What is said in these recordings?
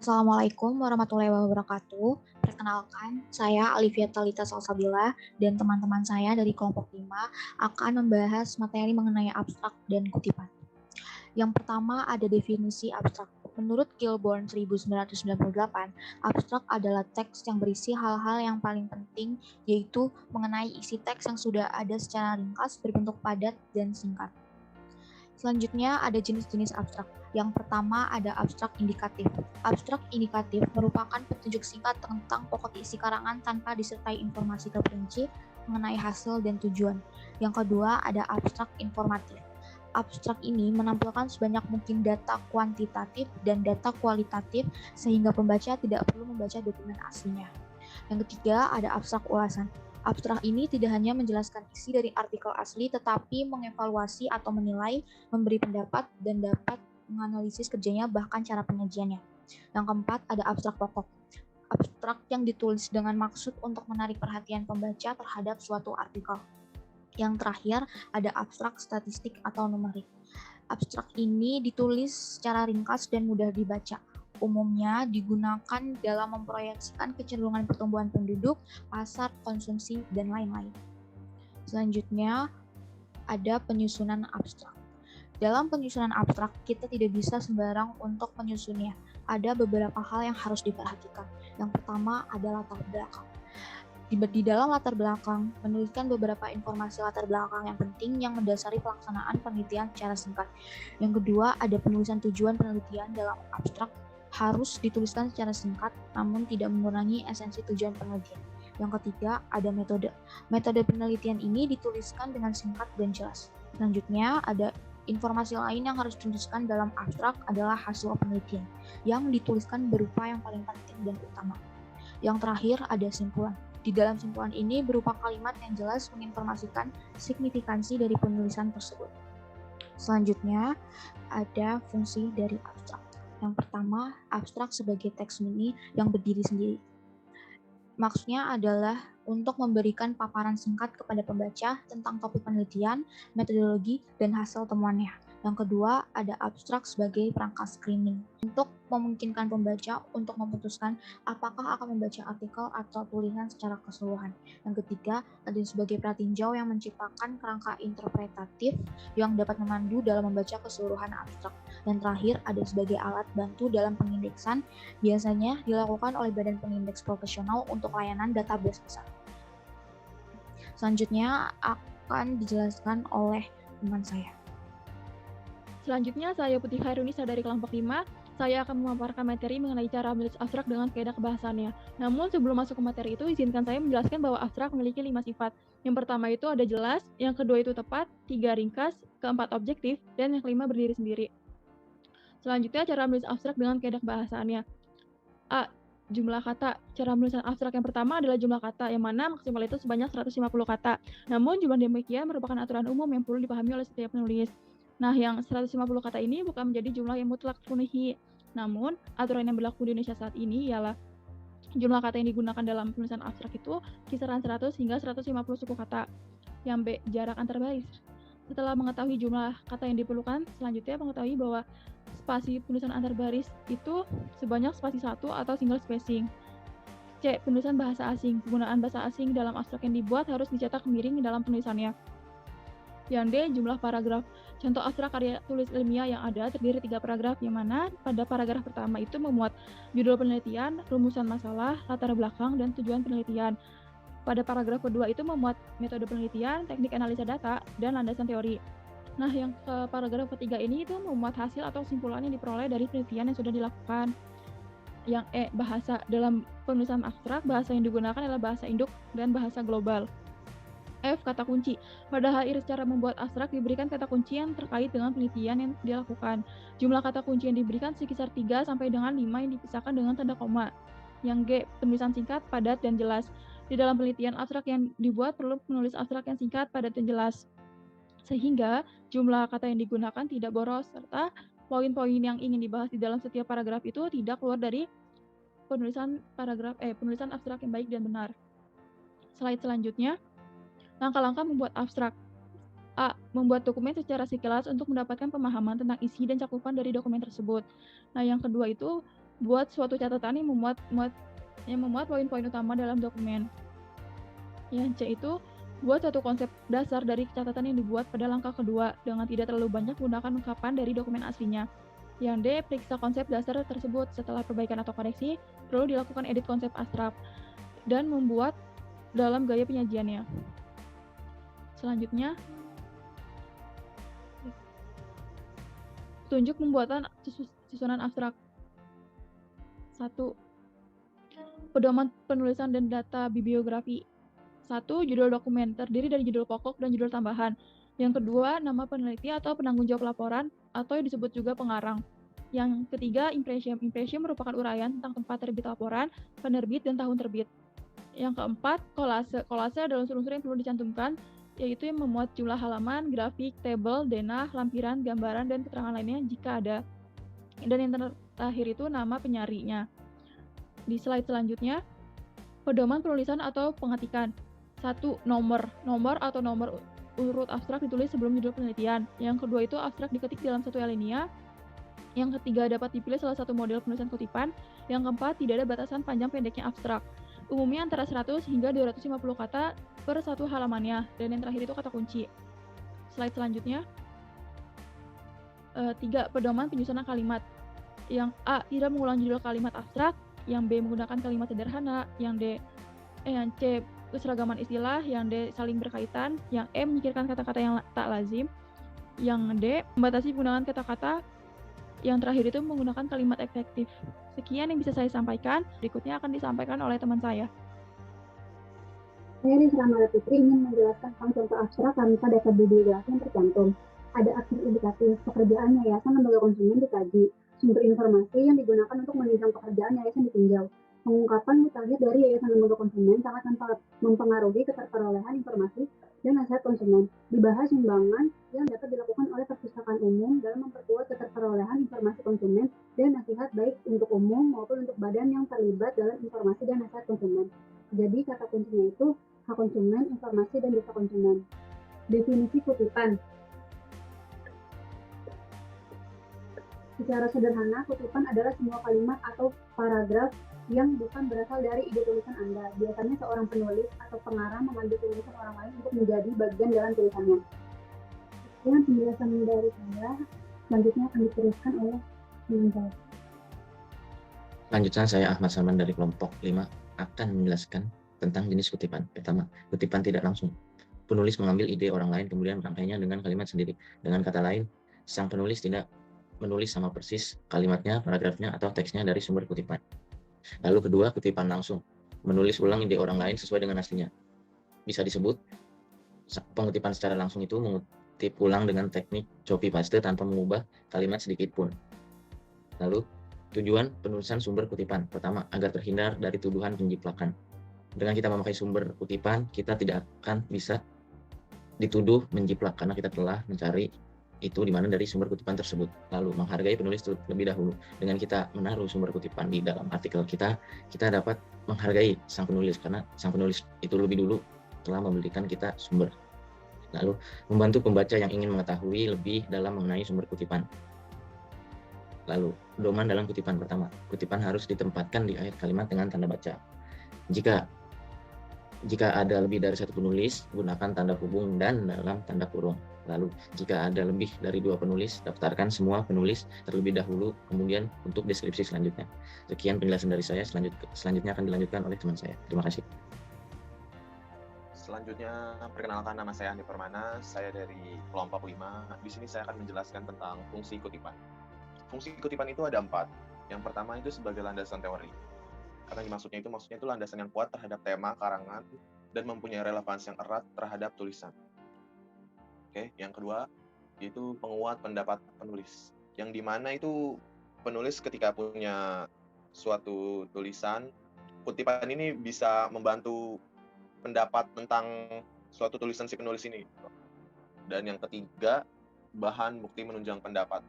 Assalamualaikum warahmatullahi wabarakatuh. Perkenalkan, saya Alivia Talita Salsabila dan teman-teman saya dari kelompok 5 akan membahas materi mengenai abstrak dan kutipan. Yang pertama ada definisi abstrak. Menurut Kilborn 1998, abstrak adalah teks yang berisi hal-hal yang paling penting, yaitu mengenai isi teks yang sudah ada secara ringkas berbentuk padat dan singkat. Selanjutnya ada jenis-jenis abstrak. Yang pertama ada abstrak indikatif. Abstrak indikatif merupakan petunjuk singkat tentang pokok isi karangan tanpa disertai informasi terperinci mengenai hasil dan tujuan. Yang kedua ada abstrak informatif. Abstrak ini menampilkan sebanyak mungkin data kuantitatif dan data kualitatif sehingga pembaca tidak perlu membaca dokumen aslinya. Yang ketiga ada abstrak ulasan. Abstrak ini tidak hanya menjelaskan isi dari artikel asli, tetapi mengevaluasi atau menilai, memberi pendapat, dan dapat menganalisis kerjanya bahkan cara penyajiannya. Yang keempat, ada abstrak pokok. Abstrak yang ditulis dengan maksud untuk menarik perhatian pembaca terhadap suatu artikel. Yang terakhir, ada abstrak statistik atau numerik. Abstrak ini ditulis secara ringkas dan mudah dibaca. Umumnya digunakan dalam memproyeksikan kecenderungan pertumbuhan penduduk, pasar, konsumsi, dan lain-lain. Selanjutnya, ada penyusunan abstrak. Dalam penyusunan abstrak, kita tidak bisa sembarang untuk menyusunnya. Ada beberapa hal yang harus diperhatikan. Yang pertama adalah latar belakang. Di dalam latar belakang, menuliskan beberapa informasi latar belakang yang penting yang mendasari pelaksanaan penelitian secara singkat. Yang kedua, ada penulisan tujuan penelitian dalam abstrak harus dituliskan secara singkat, namun tidak mengurangi esensi tujuan penelitian. Yang ketiga, ada metode. Metode penelitian ini dituliskan dengan singkat dan jelas. Selanjutnya, ada informasi lain yang harus dituliskan dalam abstrak adalah hasil penelitian, yang dituliskan berupa yang paling penting dan utama. Yang terakhir, ada simpulan. Di dalam simpulan ini berupa kalimat yang jelas menginformasikan signifikansi dari penulisan tersebut. Selanjutnya, ada fungsi dari abstrak. Yang pertama, abstrak sebagai teks mini yang berdiri sendiri. Maksudnya adalah untuk memberikan paparan singkat kepada pembaca tentang topik penelitian, metodologi, dan hasil temuannya. Yang kedua, ada abstrak sebagai perangkat screening untuk memungkinkan pembaca untuk memutuskan apakah akan membaca artikel atau tulisan secara keseluruhan. Yang ketiga, ada sebagai pratinjau yang menciptakan kerangka interpretatif yang dapat memandu dalam membaca keseluruhan abstrak. Dan terakhir, ada sebagai alat bantu dalam pengindeksan, biasanya dilakukan oleh badan pengindeks profesional untuk layanan database besar. Selanjutnya akan dijelaskan oleh teman saya. Selanjutnya, saya Putih Khairunisa dari kelompok 5. Saya akan memaparkan materi mengenai cara menulis abstrak dengan kaidah kebahasannya. Namun, sebelum masuk ke materi itu, izinkan saya menjelaskan bahwa abstrak memiliki 5 sifat. Yang pertama itu ada jelas, yang kedua itu tepat, 3 ringkas, keempat objektif, dan yang kelima berdiri sendiri. Selanjutnya, cara menulis abstrak dengan kaidah kebahasannya. A. Jumlah kata. Cara menulisan abstrak yang pertama adalah jumlah kata, yang mana maksimal itu sebanyak 150 kata. Namun, jumlah demikian merupakan aturan umum yang perlu dipahami oleh setiap penulis. Nah, yang 150 kata ini bukan menjadi jumlah yang mutlak terpenuhi. Namun, aturan yang berlaku di Indonesia saat ini ialah jumlah kata yang digunakan dalam penulisan abstrak itu kisaran 100 hingga 150 suku kata. Yang B. Jarak antar baris. Setelah mengetahui jumlah kata yang diperlukan, selanjutnya mengetahui bahwa spasi penulisan antar baris itu sebanyak spasi 1 atau single spacing. C. Penulisan bahasa asing. Penggunaan bahasa asing dalam abstrak yang dibuat harus dicetak miring dalam penulisannya. Yang D. Jumlah paragraf. Contoh abstrak karya tulis ilmiah yang ada terdiri 3 paragraf, yang mana pada paragraf pertama itu memuat judul penelitian, rumusan masalah, latar belakang, dan tujuan penelitian. Pada paragraf kedua itu memuat metode penelitian, teknik analisa data, dan landasan teori. Nah, yang ke paragraf ketiga ini itu memuat hasil atau kesimpulan yang diperoleh dari penelitian yang sudah dilakukan. Yang E. Bahasa. Dalam penulisan abstrak, bahasa yang digunakan adalah bahasa induk dan bahasa global. F. Kata kunci. Pada hal ini cara membuat abstrak diberikan kata kunci yang terkait dengan penelitian yang dilakukan. Jumlah kata kunci yang diberikan sekitar 3 sampai dengan 5 yang dipisahkan dengan tanda koma. Yang G. Penulisan singkat, padat, dan jelas. Di dalam penelitian abstrak yang dibuat perlu penulis abstrak yang singkat, padat, dan jelas. Sehingga jumlah kata yang digunakan tidak boros, serta poin-poin yang ingin dibahas di dalam setiap paragraf itu tidak keluar dari penulisan abstrak yang baik dan benar. Slide selanjutnya. Langkah-langkah membuat abstrak. A. Membuat dokumen secara sekilas untuk mendapatkan pemahaman tentang isi dan cakupan dari dokumen tersebut. Nah, yang kedua itu buat suatu catatan yang memuat poin-poin utama dalam dokumen. Yang C itu buat satu konsep dasar dari catatan yang dibuat pada langkah kedua dengan tidak terlalu banyak menggunakan ungkapan dari dokumen aslinya. Yang D, periksa konsep dasar tersebut. Setelah perbaikan atau koreksi, perlu dilakukan edit konsep abstrak dan membuat dalam gaya penyajiannya. Selanjutnya, tunjuk pembuatan susunan abstrak. 1. Pedoman penulisan dan data bibliografi. 1. Judul dokumen, terdiri dari judul pokok dan judul tambahan. Yang kedua, nama peneliti atau penanggung jawab laporan, atau yang disebut juga pengarang. Yang ketiga, impresium. Impresium merupakan uraian tentang tempat terbit laporan, penerbit, dan tahun terbit. Yang keempat, kolase. Kolase adalah unsur-unsur yang perlu dicantumkan, yaitu yang memuat jumlah halaman, grafik, tabel, denah, lampiran, gambaran, dan keterangan lainnya jika ada. Dan yang terakhir itu nama penyarinya. Di slide selanjutnya, pedoman penulisan atau pengetikan. 1. Nomor atau nomor urut abstrak ditulis sebelum judul penelitian. Yang kedua itu abstrak diketik dalam satu alinea. Yang ketiga dapat dipilih salah satu model penulisan kutipan. Yang keempat tidak ada batasan panjang pendeknya abstrak. Umumnya antara 100 hingga 250 kata per satu halamannya. Dan yang terakhir itu kata kunci. Slide selanjutnya. 3. Pedoman penyusunan kalimat. Yang A. Tidak mengulang judul kalimat abstrak. Yang B. Menggunakan kalimat sederhana. Yang C. Keseragaman istilah. Yang D. Saling berkaitan. Yang E. Menyingkirkan kata-kata yang tak lazim. Yang D. Membatasi penggunaan kata-kata. Yang terakhir itu menggunakan kalimat efektif. Sekian yang bisa saya sampaikan. Berikutnya akan disampaikan oleh teman saya. Saya Rizra Mara Putri ingin menjelaskan tentang contoh abstrak tanpa data bibliografi yang tercantum. Ada aktif indikatif pekerjaan yayasan lembaga konsumen dikaji. Sumber informasi yang digunakan untuk menunjang pekerjaan yayasan ditinjau. Pengungkapan mutakhir dari yayasan lembaga konsumen sangat mempengaruhi keterperolehan informasi dan nasihat konsumen. Dibahas sumbangan yang dapat dilakukan oleh perpustakaan umum dalam memperkuat keterperolehan informasi konsumen dan nasihat baik untuk umum maupun untuk badan yang terlibat dalam informasi dan nasihat konsumen. Jadi kata kuncinya itu hak konsumen, informasi, dan jasa konsumen. Definisi kutipan. Secara sederhana, kutipan adalah semua kalimat atau paragraf yang bukan berasal dari ide tulisan Anda. Biasanya seorang penulis atau pengarang mengambil tulisan orang lain untuk menjadi bagian dalam tulisannya. Sekian penjelasan dari saya. Selanjutnya akan diteruskan oleh teman saya. Selanjutnya saya Ahmad Salman dari kelompok 5 akan menjelaskan tentang jenis kutipan. Pertama, kutipan tidak langsung. Penulis mengambil ide orang lain kemudian merangkainya dengan kalimat sendiri. Dengan kata lain, sang penulis tidak menulis sama persis kalimatnya, paragrafnya, atau teksnya dari sumber kutipan. Lalu kedua, kutipan langsung. Menulis ulang ide orang lain sesuai dengan aslinya. Bisa disebut pengutipan secara langsung itu mengutip ulang dengan teknik copy paste tanpa mengubah kalimat sedikit pun. Lalu tujuan penulisan sumber kutipan. Pertama, agar terhindar dari tuduhan penjiplakan. Dengan kita memakai sumber kutipan, kita tidak akan bisa dituduh menjiplak karena kita telah mencari itu di mana dari sumber kutipan tersebut. Lalu menghargai penulis terlebih dahulu. Dengan kita menaruh sumber kutipan di dalam artikel kita dapat menghargai sang penulis karena sang penulis itu lebih dulu telah memberikan kita sumber. Lalu membantu pembaca yang ingin mengetahui lebih dalam mengenai sumber kutipan. Lalu pedoman dalam kutipan. Pertama, kutipan harus ditempatkan di akhir kalimat dengan tanda baca. Jika ada lebih dari satu penulis, gunakan tanda hubung dan dalam tanda kurung. Lalu, jika ada lebih dari 2 penulis, daftarkan semua penulis terlebih dahulu, kemudian untuk deskripsi selanjutnya. Sekian penjelasan dari saya, selanjutnya akan dilanjutkan oleh teman saya. Terima kasih. Selanjutnya, perkenalkan, nama saya Andi Permana, saya dari kelompok 5. Di sini saya akan menjelaskan tentang fungsi kutipan. Fungsi kutipan itu ada 4. Yang pertama itu sebagai landasan teori. Karena maksudnya itu landasan yang kuat terhadap tema karangan dan mempunyai relevansi yang erat terhadap tulisan. Oke, yang kedua itu penguat pendapat penulis. Yang dimana itu penulis ketika punya suatu tulisan, kutipan ini bisa membantu pendapat tentang suatu tulisan si penulis ini. Dan yang ketiga, bahan bukti menunjang pendapat.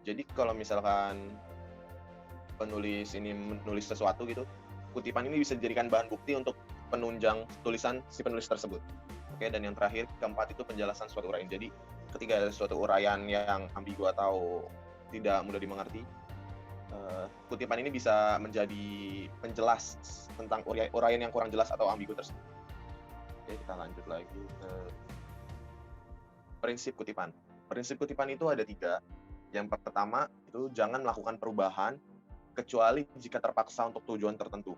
Jadi kalau misalkan penulis ini menulis sesuatu gitu, kutipan ini bisa dijadikan bahan bukti untuk penunjang tulisan si penulis tersebut. Oke, dan yang terakhir, keempat itu penjelasan suatu uraian. Jadi ketika ada suatu uraian yang ambigu atau tidak mudah dimengerti, kutipan ini bisa menjadi penjelas tentang uraian yang kurang jelas atau ambigu tersebut. Oke, kita lanjut lagi ke prinsip kutipan. Prinsip kutipan itu ada 3. Yang pertama itu jangan melakukan perubahan kecuali jika terpaksa untuk tujuan tertentu.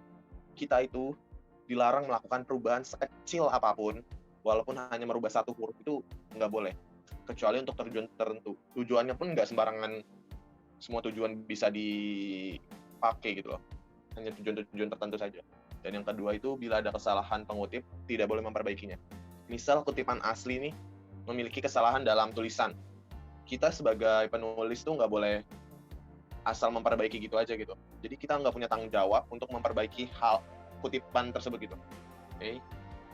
Kita itu dilarang melakukan perubahan sekecil apapun, walaupun hanya merubah 1 huruf itu nggak boleh. Kecuali untuk tujuan tertentu. Tujuannya pun nggak sembarangan, semua tujuan bisa dipakai gitu loh. Hanya tujuan-tujuan tertentu saja. Dan yang kedua itu bila ada kesalahan pengutip, tidak boleh memperbaikinya. Misal kutipan asli nih memiliki kesalahan dalam tulisan. Kita sebagai penulis tuh nggak boleh asal memperbaiki gitu aja gitu. Jadi kita nggak punya tanggung jawab untuk memperbaiki hal kutipan tersebut gitu. Oke.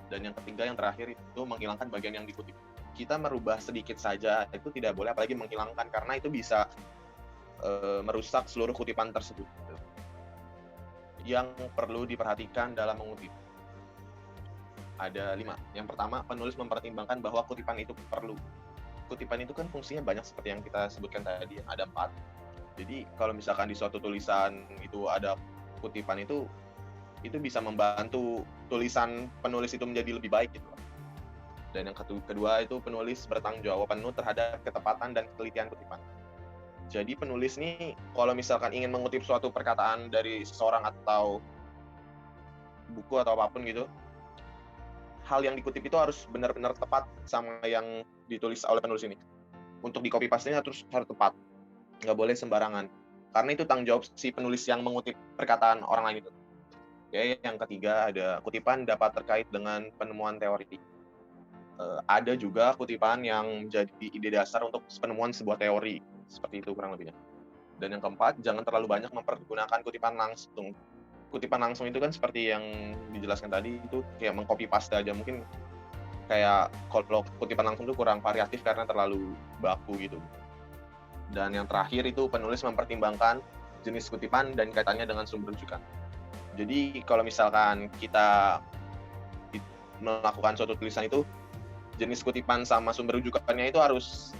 Dan yang ketiga, yang terakhir itu menghilangkan bagian yang dikutip. Kita merubah sedikit saja itu tidak boleh, apalagi menghilangkan, karena itu bisa merusak seluruh kutipan tersebut. Yang perlu diperhatikan dalam mengutip ada 5. Yang pertama, penulis mempertimbangkan bahwa kutipan itu perlu. Kutipan itu kan fungsinya banyak seperti yang kita sebutkan tadi, ada 4. Jadi kalau misalkan di suatu tulisan itu ada kutipan itu bisa membantu tulisan penulis itu menjadi lebih baik gitu. Dan yang kedua itu penulis bertanggung jawab penuh terhadap ketepatan dan ketelitian kutipan. Jadi penulis nih kalau misalkan ingin mengutip suatu perkataan dari seseorang atau buku atau apapun gitu, hal yang dikutip itu harus benar-benar tepat sama yang ditulis oleh penulis ini. Untuk di copy paste-nya harus tepat, nggak boleh sembarangan. Karena itu tanggung jawab si penulis yang mengutip perkataan orang lain itu. Oke, yang ketiga ada kutipan dapat terkait dengan penemuan teori. Ada juga kutipan yang menjadi ide dasar untuk penemuan sebuah teori. Seperti itu kurang lebihnya. Dan yang keempat, jangan terlalu banyak mempergunakan kutipan langsung. Kutipan langsung itu kan seperti yang dijelaskan tadi, itu kayak mengcopy paste aja. Mungkin kayak kalau kutipan langsung itu kurang variatif karena terlalu baku gitu. Dan yang terakhir itu penulis mempertimbangkan jenis kutipan dan kaitannya dengan sumber rujukan. Jadi kalau misalkan kita melakukan suatu tulisan itu, jenis kutipan sama sumber rujukannya itu harus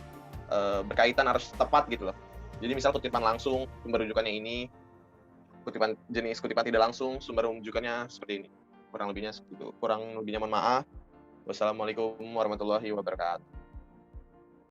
berkaitan, harus tepat gitu loh. Jadi misal kutipan langsung, sumber rujukannya ini, jenis kutipan tidak langsung, sumber rujukannya seperti ini. Kurang lebihnya seperti itu. Kurang lebihnya mohon maaf. Wassalamualaikum warahmatullahi wabarakatuh.